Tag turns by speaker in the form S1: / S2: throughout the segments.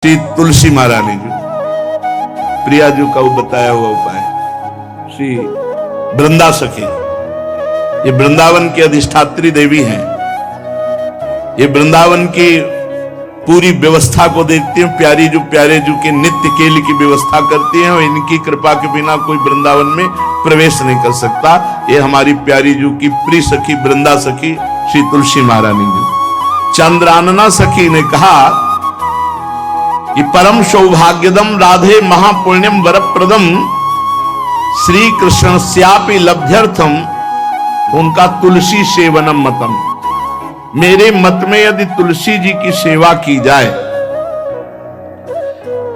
S1: श्री तुलसी महारानी जी, प्रिया जी का वो बताया हुआ उपाय, श्री वृंदा सखी, ये वृंदावन की अधिष्ठात्री देवी हैं। ये वृंदावन की पूरी व्यवस्था को देखती हैं। प्यारे जो के नित्य केली की व्यवस्था करती हैं और इनकी कृपा के बिना कोई वृंदावन में प्रवेश नहीं कर सकता। ये हमारी प्यारी जो की प्रिय सखी वृंदा सखी श्री तुलसी महारानी जी। चंद्रानना सखी ने कहा कि परम सौभाग्यदम राधे महापुण्यम वरप्रदम श्री कृष्ण स्यापि लब्ध्यर्थम उनका तुलसी सेवनम मतम। मेरे मत में यदि तुलसी जी की सेवा की जाए,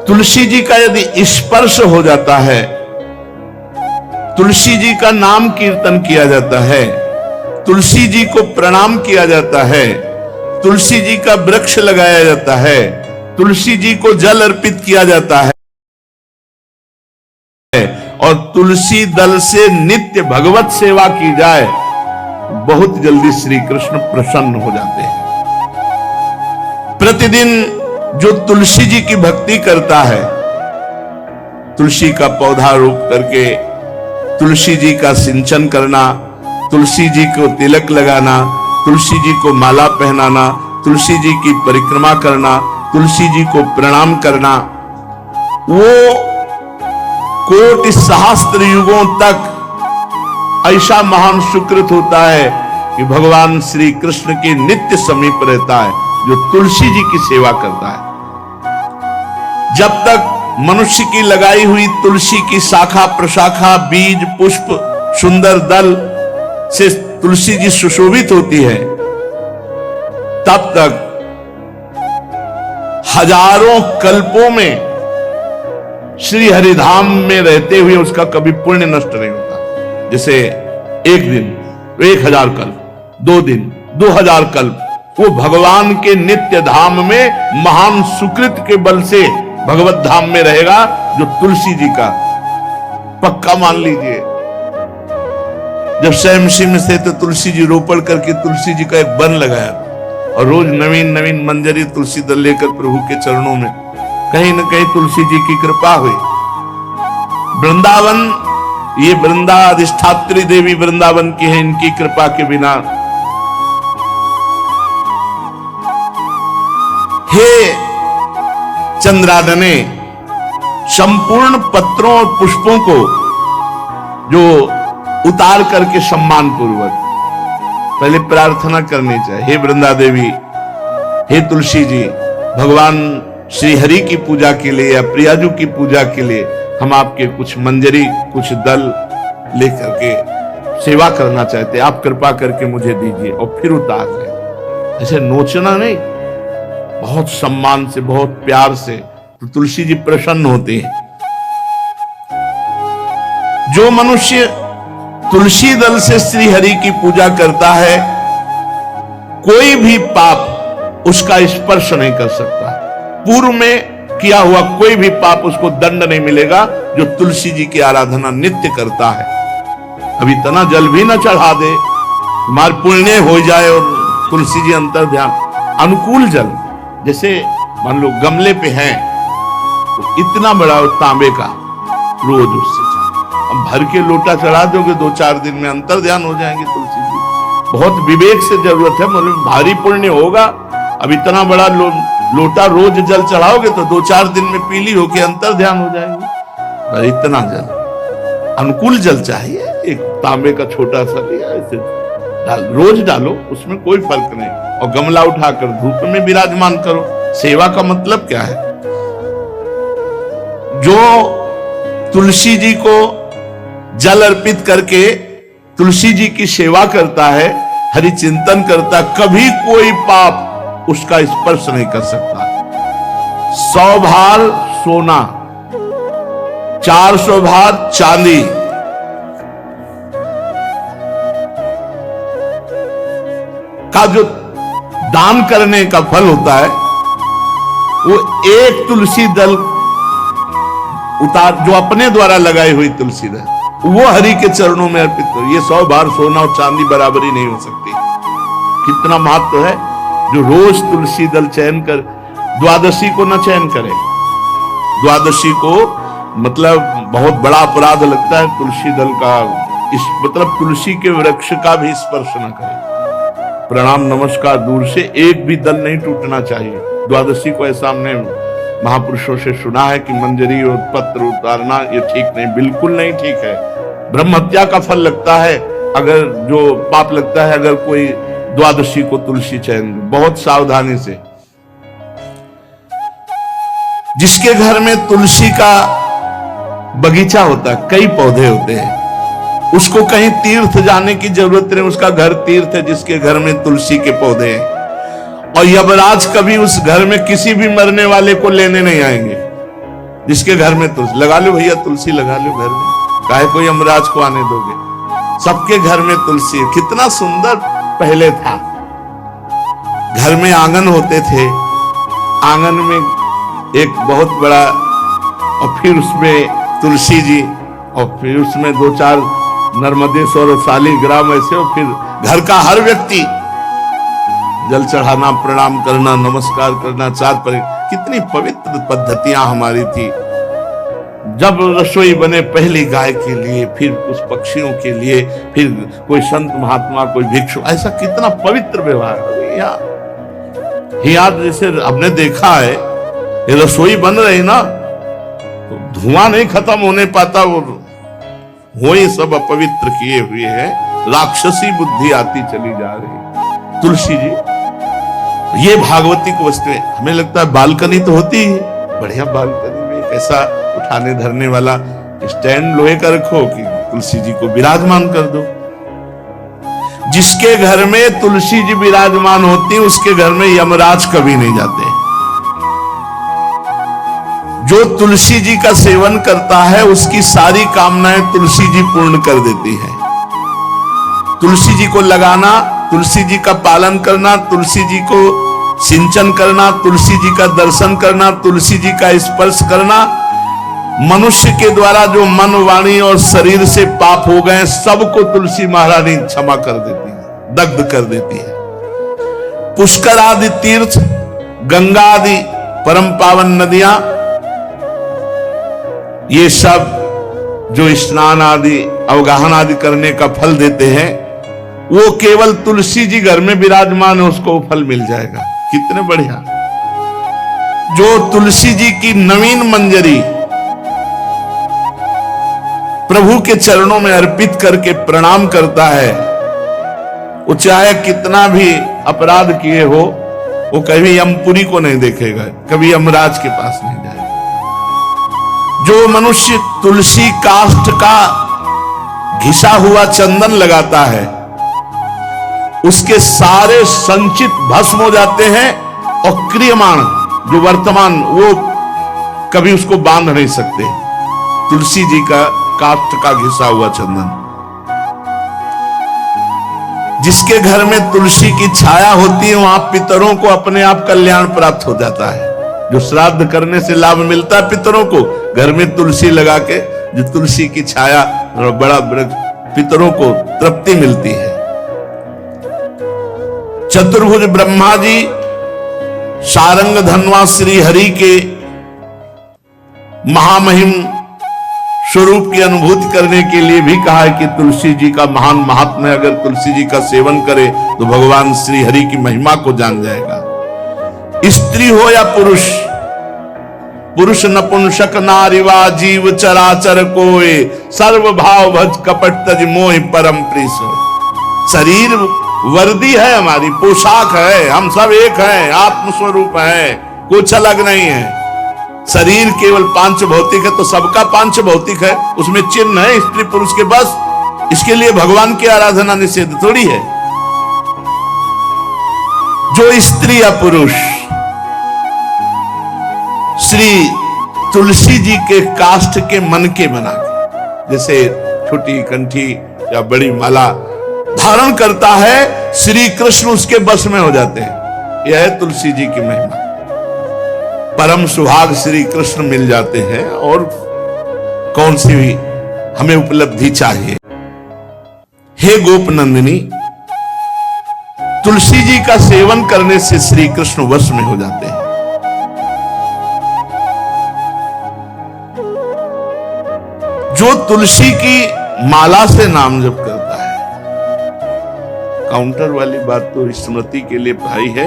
S1: तुलसी जी का यदि स्पर्श हो जाता है, तुलसी जी का नाम कीर्तन किया जाता है, तुलसी जी को प्रणाम किया जाता है, तुलसी जी का वृक्ष लगाया जाता है, तुलसी जी को जल अर्पित किया जाता है और तुलसी दल से नित्य भगवत सेवा की जाए, बहुत जल्दी श्री कृष्ण प्रसन्न हो जाते हैं। प्रतिदिन जो तुलसी जी की भक्ति करता है, तुलसी का पौधा रोप करके तुलसी जी का सिंचन करना, तुलसी जी को तिलक लगाना, तुलसी जी को माला पहनाना, तुलसी जी की परिक्रमा करना, तुलसी जी को प्रणाम करना, वो कोटि सहस्त्र युगों तक ऐसा महान सुकृत होता है कि भगवान श्री कृष्ण के नित्य समीप रहता है जो तुलसी जी की सेवा करता है। जब तक मनुष्य की लगाई हुई तुलसी की शाखा प्रशाखा बीज पुष्प सुंदर दल से तुलसी जी सुशोभित होती है, तब तक हजारों कल्पों में श्री हरिधाम में रहते हुए उसका कभी पुण्य नष्ट नहीं होता। जैसे एक दिन 1000 कल्प, 2 दिन 2000 कल्प, वो भगवान के नित्य धाम में महान सुकृत के बल से भगवत धाम में रहेगा, जो तुलसी जी का पक्का मान लीजिए। जब स्वयं में से तो तुलसी जी रोपण करके तुलसी जी का एक वन लगाया और रोज नवीन नवीन मंजरी तुलसी दल लेकर प्रभु के चरणों में, कहीं न कहीं तुलसी जी की कृपा हुई। वृंदावन, ये वृंदा अधिष्ठात्री देवी वृंदावन की है, इनकी कृपा के बिना हे चंद्रानने संपूर्ण पत्रों और पुष्पों को जो उतार करके सम्मान पूर्वक पहले प्रार्थना करनी चाहिए। हे वृंदा देवी, हे तुलसी जी, भगवान श्री हरि की पूजा के लिए या प्रियाजू की पूजा के लिए हम आपके कुछ मंजरी कुछ दल लेकर के सेवा करना चाहते हैं, आप कृपा करके मुझे दीजिए। और फिर उतार दें, ऐसे नोचना नहीं, बहुत सम्मान से बहुत प्यार से, तो तुलसी जी प्रसन्न होते हैं। जो मनुष्य तुलसी दल से श्री हरि की पूजा करता है, कोई भी पाप उसका स्पर्श नहीं कर सकता। पूर्व में किया हुआ कोई भी पाप उसको दंड नहीं मिलेगा, जो तुलसी जी की आराधना नित्य करता है। अब इतना जल भी ना चढ़ा दे, तुम्हारे पुण्य हो जाए और तुलसी जी अंतर ध्यान अनुकूल जल, जैसे मान लो गमले पे हैं तो इतना बड़ा तांबे का रोज उससे अब भर के लोटा चढ़ा दोगे, 2-4 दिन में अंतर ध्यान हो जाएंगे तुलसी जी। बहुत विवेक से जरूरत है, मतलब भारी पुण्य होगा। अब इतना बड़ा लोटा रोज जल चढ़ाओगे तो 2-4 दिन में पीली होके अंतर ध्यान हो जाएंगे। पर इतना जल, अनुकूल जल चाहिए। एक तांबे का छोटा सा लिया, ऐसे रोज डालो, उसमें कोई फर्क नहीं। और गमला उठाकर धूप में विराजमान करो। सेवा का मतलब क्या है? जो तुलसी जी को जल अर्पित करके तुलसी जी की सेवा करता है, हरि चिंतन करता, कभी कोई पाप उसका स्पर्श नहीं कर सकता। 100 भार सोना, 400 भार चांदी, का जो दान करने का फल होता है, वो एक तुलसी दल उतार, जो अपने द्वारा लगाई हुई तुलसी दल, वो हरि के चरणों में अर्पित करो। ये 100 भार सोना और चांदी बराबरी नहीं हो सकती। कितना महत्व है। जो रोज तुलसी दल चयन कर द्वादशी को न चयन करे। द्वादशी को मतलब बहुत बड़ा अपराध लगता है तुलसी दल का, इस मतलब तुलसी के वृक्ष का भी स्पर्श न करे। प्रणाम नमस्कार दूर से, एक भी दल नहीं टूटना चाहिए। द्वादशी को ऐसा हमने महापुरुषों से सुना है कि मंजरी और पत्र उतारना ये ठीक नहीं, बिल्कुल नहीं ठीक है। ब्रह्म हत्या का फल लगता है, अगर जो पाप लगता है अगर कोई द्वादशी को तुलसी चयन, बहुत सावधानी से। जिसके घर में तुलसी का बगीचा होता है, कई पौधे होते हैं, उसको कहीं तीर्थ जाने की जरूरत नहीं, उसका घर तीर्थ है जिसके घर में तुलसी के पौधे हैं। और यमराज कभी उस घर में किसी भी मरने वाले को लेने नहीं आएंगे। जिसके घर में तुलसी, लगा लो भैया तुलसी लगा लो घर में, काहे को यमराज को आने दोगे? सबके घर में तुलसी। कितना सुंदर पहले था, घर में आंगन होते थे, आंगन में एक बहुत बड़ा, और फिर उसमें तुलसी जी, और फिर उसमें 2-4 नर्मदेश्वर और शालिग्राम ऐसे, और फिर घर का हर व्यक्ति जल चढ़ाना, प्रणाम करना, नमस्कार करना, 4 पर। कितनी पवित्र पद्धतियां हमारी थी। जब रसोई बने पहली गाय के लिए, फिर उस पक्षियों के लिए, फिर कोई संत महात्मा, कोई भिक्षु, ऐसा कितना पवित्र व्यवहार। यहाँ जैसे हमने देखा है, ये रसोई बन रही ना, तो धुआं नहीं खत्म होने पाता, वो ये सब अपवित्र किए हुए हैं, राक्षसी बुद्धि आती चली जा रही। तुलसी जी, ये भागवती को वस्तु है। हमें लगता है बालकनी तो होती है, बढ़िया बालकनी में ऐसा उठाने धरने वाला स्टैंड लोहे का रखो कि तुलसी जी को विराजमान कर दो। जिसके घर में तुलसी जी विराजमान होती, उसके घर में यमराज कभी नहीं जाते। जो तुलसी जी का सेवन करता है, उसकी सारी कामनाएं तुलसी जी पूर्ण कर देती है। तुलसी जी को लगाना, तुलसी जी का पालन करना, तुलसी जी को सिंचन करना, तुलसी जी का दर्शन करना, तुलसी जी का स्पर्श करना, मनुष्य के द्वारा जो मन, वाणी और शरीर से पाप हो गए, सबको तुलसी महारानी क्षमा कर देती है, दग्ध कर देती है। पुष्कर आदि तीर्थ, गंगा आदि परम पावन नदियां, ये सब जो स्नान आदि, अवगाहन आदि करने का फल देते हैं, वो केवल तुलसी जी घर में विराजमान है, उसको फल मिल जाएगा। कितने बढ़िया। जो तुलसी जी की नवीन मंजरी प्रभु के चरणों में अर्पित करके प्रणाम करता है, वो चाहे कितना भी अपराध किए हो, वो कभी यमपुरी को नहीं देखेगा, कभी यमराज के पास नहीं जाएगा। जो मनुष्य तुलसी काष्ठ का घिसा हुआ चंदन लगाता है, उसके सारे संचित भस्म हो जाते हैं, और क्रियमाण जो वर्तमान, वो कभी उसको बांध नहीं सकते। तुलसी जी का काष्ठ का घिसा हुआ चंदन। जिसके घर में तुलसी की छाया होती है, वहां पितरों को अपने आप कल्याण प्राप्त हो जाता है। जो श्राद्ध करने से लाभ मिलता है पितरों को, घर में तुलसी लगा के, जो तुलसी की छाया, बड़ा वृक्ष, पितरों को तृप्ति मिलती है। चतुर्भुज ब्रह्मा जी सारंग धनवा श्री हरि के महामहिम स्वरूप की अनुभूति करने के लिए भी कहा है कि तुलसी जी का महान महात्म्य, अगर तुलसी जी का सेवन करे तो भगवान श्री हरि की महिमा को जान जाएगा। स्त्री हो या पुरुष, पुरुष नपुंसक नारीवा जीव चराचर कोय, सर्व भाव भज कपट तज मोहि परम प्रिय सोय। शरीर वर्दी है, हमारी पोशाक है, हम सब एक हैं, आत्मस्वरूप है, कुछ अलग नहीं है। शरीर केवल पांच भौतिक है, तो सबका पांच भौतिक है, उसमें चिन्ह है स्त्री पुरुष के, बस। इसके लिए भगवान की आराधना निषेध थोड़ी है। जो स्त्री या पुरुष श्री तुलसी जी के काष्ठ के मन के बना के, जैसे छोटी कंठी या बड़ी माला धारण करता है, श्री कृष्ण उसके बस में हो जाते हैं। यह है तुलसी जी की महिमा। परम सुहाग श्री कृष्ण मिल जाते हैं, और कौन सी भी हमें उपलब्धि चाहिए। हे गोप नंदिनी, तुलसी जी का सेवन करने से श्री कृष्ण वश में हो जाते हैं। जो तुलसी की माला से नाम जप करता है, काउंटर वाली बात तो स्मृति के लिए भाई है,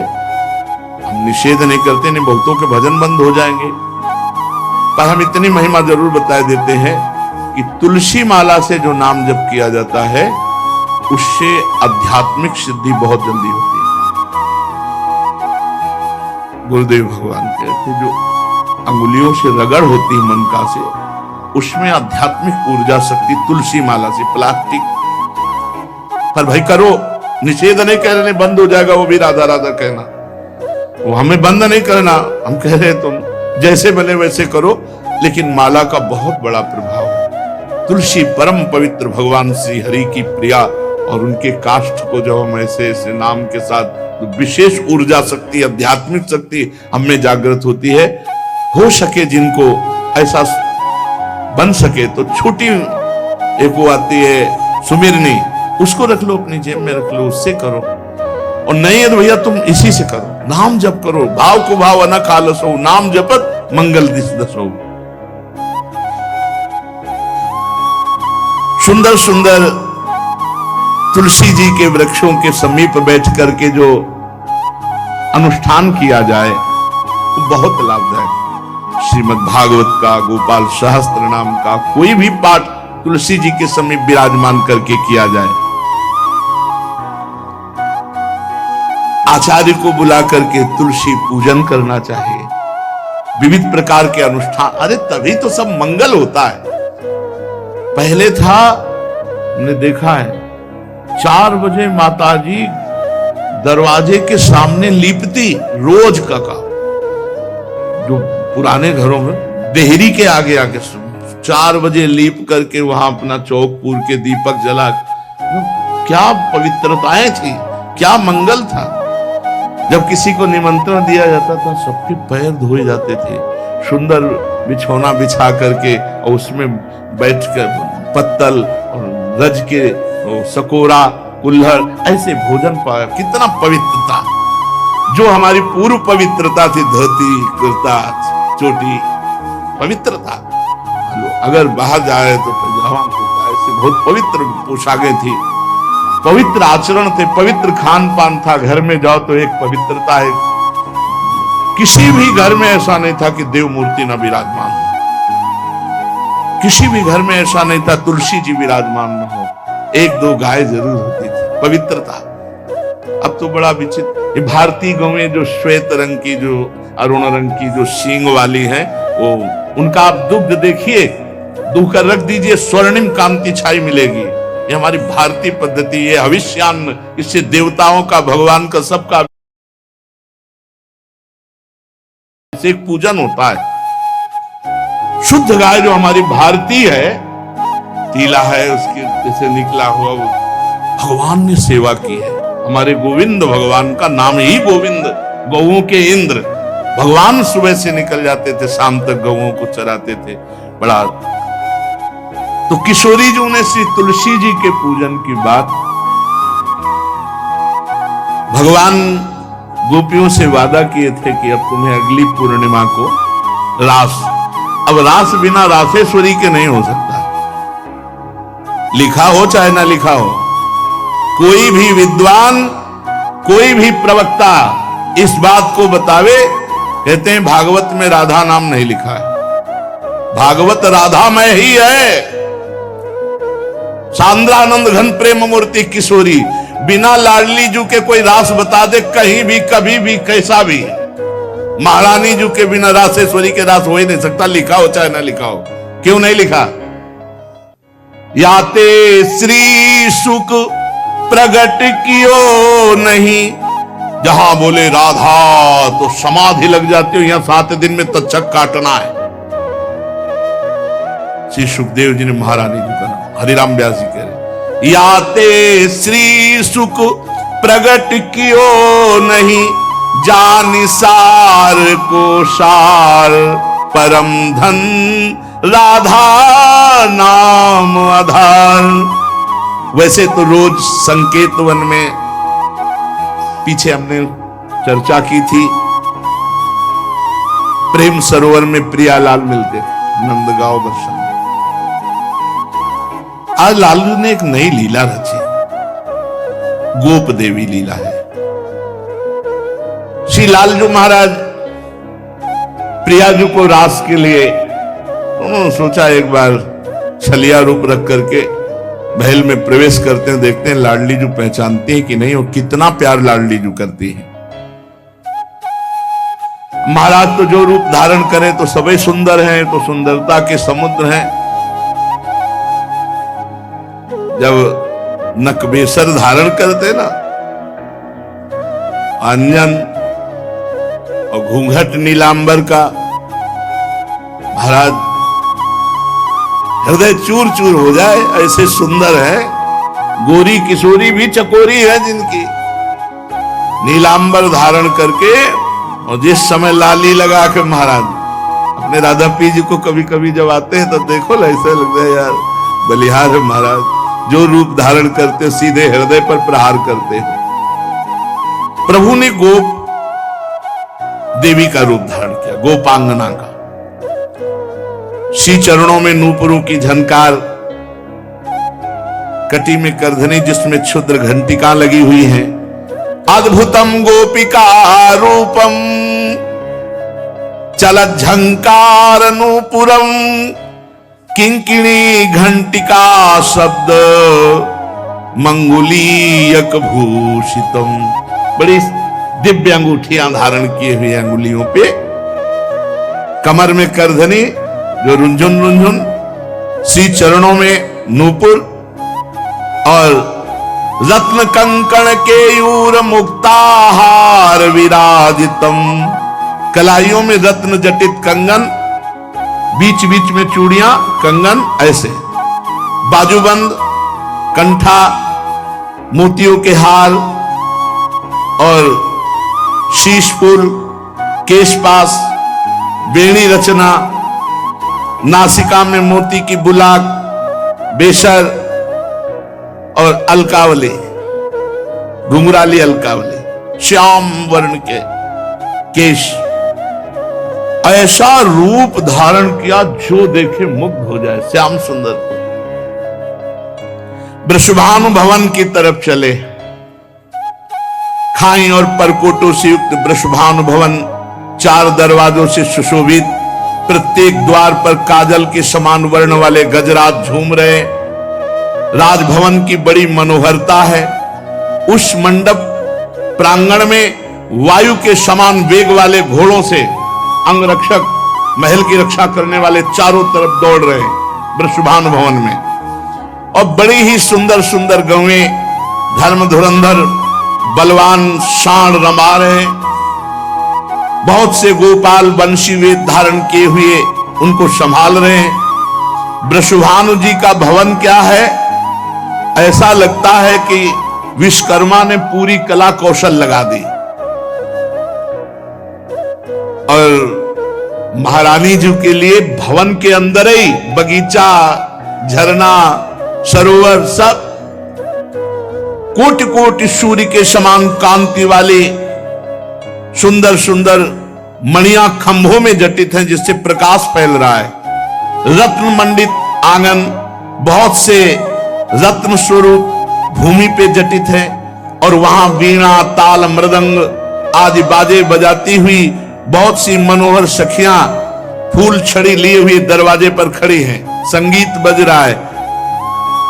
S1: हम निषेध नहीं करते, नहीं बहुतों के भजन बंद हो जाएंगे, पर हम इतनी महिमा जरूर बता देते हैं कि तुलसी माला से जो नाम जप किया जाता है उससे आध्यात्मिक सिद्धि बहुत जल्दी होती है। गुरुदेव भगवान कहते जो अंगुलियों से रगड़ होती है मन का से, उसमें आध्यात्मिक ऊर्जा शक्ति तुलसी माला से। प्लास्टिक पर भाई करो, निषेध नहीं कह रहे बंद हो जाएगा वो भी राधा राधा कहना, वो हमें बंद नहीं करना, हम कह रहे तुम जैसे बने वैसे करो, लेकिन माला का बहुत बड़ा प्रभाव है। तुलसी परम पवित्र भगवान श्री हरि की प्रिया, और उनके काष्ठ को जब हम ऐसे ऐसे नाम के साथ विशेष ऊर्जा शक्ति, आध्यात्मिक शक्ति हम में जागृत होती है। हो सके जिनको ऐसा बन सके तो छोटी एक वो आती है सुमिरनी, उसको रख लो अपनी जेब में, रख लो, उससे करो। और नहीं है तो भैया तुम इसी से करो, नाम जप करो, भाव को भाव न खालसो, नाम जपत मंगल दिस दसो। सुंदर सुंदर तुलसी जी के वृक्षों के समीप बैठ करके जो अनुष्ठान किया जाए वो बहुत लाभदायक। श्रीमद् भागवत का, गोपाल सहस्त्र नाम का कोई भी पाठ तुलसी जी के समीप विराजमान करके किया जाए, आचार्य को बुला करके तुलसी पूजन करना चाहिए, विविध प्रकार के अनुष्ठान, अरे तभी तो सब मंगल होता है। पहले था, हमने देखा है 4 बजे माताजी दरवाजे के सामने लीपती, रोज का जो पुराने घरों में देहरी के आगे आके 4 बजे लीप करके वहां अपना चौक पूर के दीपक जला, क्या पवित्रताएं थी, क्या मंगल था। जब किसी को निमंत्रण दिया जाता था सबके पैर धोए जाते थे, सुंदर बिछौना बिछा करके और उसमें बैठकर पत्तल और रज के सकोरा कुल्हड़ ऐसे भोजन पाया, कितना पवित्रता। जो हमारी पूर्व पवित्रता थी, धोती कुर्ता चोटी, पवित्रता। अगर बाहर जाए तो पैजामा कुर्ता, ऐसे बहुत पवित्र पोशाकें थी, पवित्र आचरण थे, पवित्र खान पान था। घर में जाओ तो एक पवित्रता है, किसी भी घर में ऐसा नहीं था कि देव मूर्ति न विराजमान हो, किसी भी घर में ऐसा नहीं था तुलसी जी विराजमान न हो, 1-2 गाय जरूर होती थी, पवित्रता। अब तो बड़ा विचित्र, ये भारतीय गौएं जो श्वेत रंग की, जो अरुण रंग की, जो सींग वाली हैं, वो उनका आप दुग्ध देखिए, दूह कर रख दीजिए, स्वर्णिम कांति छाई मिलेगी। ये हमारी भारतीय पद्धति, ये हविष्यान्न, इससे देवताओं का, भगवान का, सबका एक पूजन होता है। शुद्ध गाय जो हमारी भारतीय है, तीला है उसकी जैसे निकला हुआ, वो भगवान ने सेवा की है। हमारे गोविंद भगवान का नाम ही गोविंद, गौओं के इंद्र। भगवान सुबह से निकल जाते थे, शाम तक गौओं को चराते थे, बड़ा। तो किशोरी जी ने श्री तुलसी जी के पूजन की बात, भगवान गोपियों से वादा किए थे कि अब तुम्हें अगली पूर्णिमा को रास, अब रास बिना रासेश्वरी के नहीं हो सकता, लिखा हो चाहे ना लिखा हो। कोई भी विद्वान, कोई भी प्रवक्ता इस बात को बतावे, कहते हैं भागवत में राधा नाम नहीं लिखा है, भागवत राधामय ही है। सांद्रानंद घन प्रेम मूर्ति किशोरी, बिना लाडली जू के कोई रास बता दे कहीं भी, कभी भी, कैसा भी। महारानी जू के बिना रासेश्वरी के रास हो ही नहीं सकता, लिखा हो चाहे ना लिखा हो। क्यों नहीं लिखा? याते श्री सुख प्रगट कियो नहीं, जहां बोले राधा तो समाधि लग जाती हो, यहां 7 दिन में तक्षक काटना है। श्री सुखदेव जी ने महारानी जी का नाम, हरिराम व्यास जी कह रहे, याते श्री सुख प्रगट कियो नहीं, जान सार को सार परम धन, राधा नाम आधार। वैसे तो रोज संकेत वन में, पीछे हमने चर्चा की थी, प्रेम सरोवर में प्रियालाल मिलते थे, नंदगांव बरसा। आज लालू ने एक नई लीला रची, गोप देवी लीला है। श्री लालजू महाराज प्रियाजू को रास के लिए उन्होंने सोचा एक बार छलिया रूप रख करके महल में प्रवेश करते हैं, देखते हैं लाडली जू पहचानती है कि नहीं, और कितना प्यार लाडली जू करती है। महाराज तो जो रूप धारण करें तो सभी सुंदर हैं, तो सुंदरता के समुद्र हैं। जब नकबेसर धारण करते ना, अंजन और घूंघट नीलांबर का, महाराज हृदय चूर चूर हो जाए, ऐसे सुंदर है। गोरी किशोरी भी चकोरी है जिनकी, नीलांबर धारण करके, और जिस समय लाली लगा के महाराज अपने राधा पी जी को कभी कभी जब आते हैं तो देखो ऐसा लगता है यार बलिहार है महाराज, जो रूप धारण करते सीधे हृदय पर प्रहार करते हैं। प्रभु ने गोप देवी का रूप धारण किया, गोपांगना का। श्री चरणों में नूपुरों की झनकार, कटी में करधनी जिसमें क्षुद्र घंटिका लगी हुई हैं। अद्भुतम गोपिका रूपम चलत झंकार नूपुरम किंकिणी घंटिका शब्द मंगुलीयक भूषितम। बड़ी दिव्य अंगूठियां धारण किए हुए अंगुलियों पे, कमर में करधनी जो रुंझुन रुंझुन, श्री चरणों में नूपुर और रत्न कंकण केयूर मुक्ताहार विराजितम। कलाइयों में रत्न जटित कंगन, बीच बीच में चूड़ियां कंगन, ऐसे बाजूबंद, कंठा, मोतियों के हार और शीशफूल, केशपास, बेणी रचना, नासिका में मोती की बुलाक, बेशर और अलकावली, घुंघराली अलकावली, श्याम वर्ण के केश। ऐसा रूप धारण किया जो देखे मुग्ध हो जाए, श्याम सुंदर को। वृषभानु भवन की तरफ चले। खाई और परकोटों से युक्त वृषभानु भवन 4 दरवाजों से सुशोभित, प्रत्येक द्वार पर काजल के समान वर्ण वाले गजराज झूम रहे। राजभवन की बड़ी मनोहरता है। उस मंडप प्रांगण में वायु के समान वेग वाले घोड़ों से अंगरक्षक महल की रक्षा करने वाले चारों तरफ दौड़ रहे वृषभानु भवन में। और बड़ी ही सुंदर सुंदर गौएं धर्म धुरंधर बलवान शान रमा रहे। बहुत से गोपाल बंशी वेद धारण किए हुए उनको संभाल रहे हैं। वृषभानु जी का भवन क्या है, ऐसा लगता है कि विश्वकर्मा ने पूरी कला कौशल लगा दी। और महारानी जी के लिए भवन के अंदर ही बगीचा, झरना, सरोवर, सब कोटि कोटि सूर्य के समान कांति वाली सुंदर सुंदर मणियां खंभों में जटित हैं, जिससे प्रकाश फैल रहा है। रत्न मंडित आंगन, बहुत से रत्न स्वरूप भूमि पे जटित है। और वहां वीणा, ताल, मृदंग आदि बाजे बजाती हुई बहुत सी मनोहर सखियां फूल छड़ी लिए हुए दरवाजे पर खड़ी हैं, संगीत बज रहा है।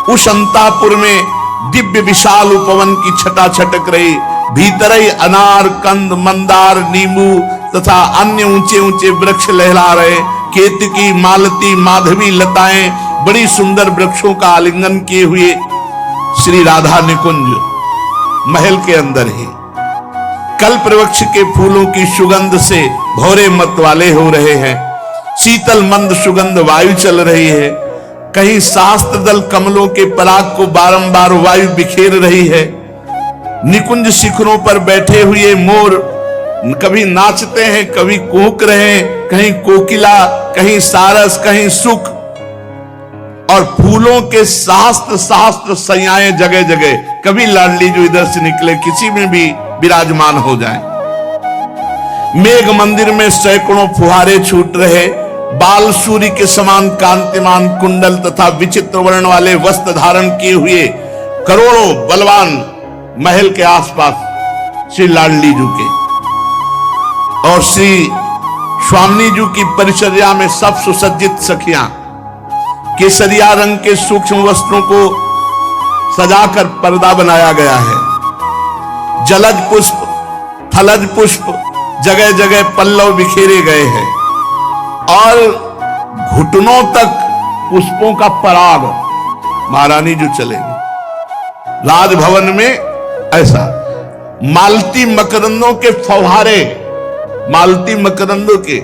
S1: उस अंतापुर में दिव्य विशाल उपवन की छटा छटक रही। भीतर ही अनार, कंद, मंदार, नींबू तथा अन्य ऊंचे ऊंचे वृक्ष लहरा रहे। केतकी, मालती, माधवी लताएं बड़ी सुंदर वृक्षों का आलिंगन किए हुए श्री राधा निकुंज महल के अंदर ही कल्प वृक्ष के फूलों की सुगंध से भौरे मत वाले हो रहे हैं। शीतल मंद सुगंध वायु चल रही है। कहीं शास्त्र दल कमलों के पराग को बारंबार वायु बिखेर रही है। निकुंज शिखरों पर बैठे हुए मोर कभी नाचते हैं, कभी कूक रहे हैं, कहीं कोकिला, कहीं सारस, कहीं सुख। और फूलों के शास्त्र शास्त्र सैयाएं जगह जगह, कभी लाडली जो इधर से निकले किसी में भी विराजमान हो जाए। मेघ मंदिर में सैकड़ों फुहारे छूट रहे। बाल सूर्य के समान कांतिमान कुंडल तथा विचित्र वर्ण वाले वस्त्र धारण किए हुए करोड़ों बलवान महल के आसपास श्री लाडली जी के और श्री स्वामी जी की परिचर्या में सब सुसज्जित सखियां केसरिया रंग के सूक्ष्म वस्त्रों को सजाकर पर्दा बनाया गया है। जलज पुष्प थलज पुष्प जगह जगह पल्लव बिखेरे गए हैं और घुटनों तक पुष्पों का पराग महारानी जो चलेगी। राजभवन में ऐसा मालती मकरंदों के फव्वारे, मालती मकरंदों के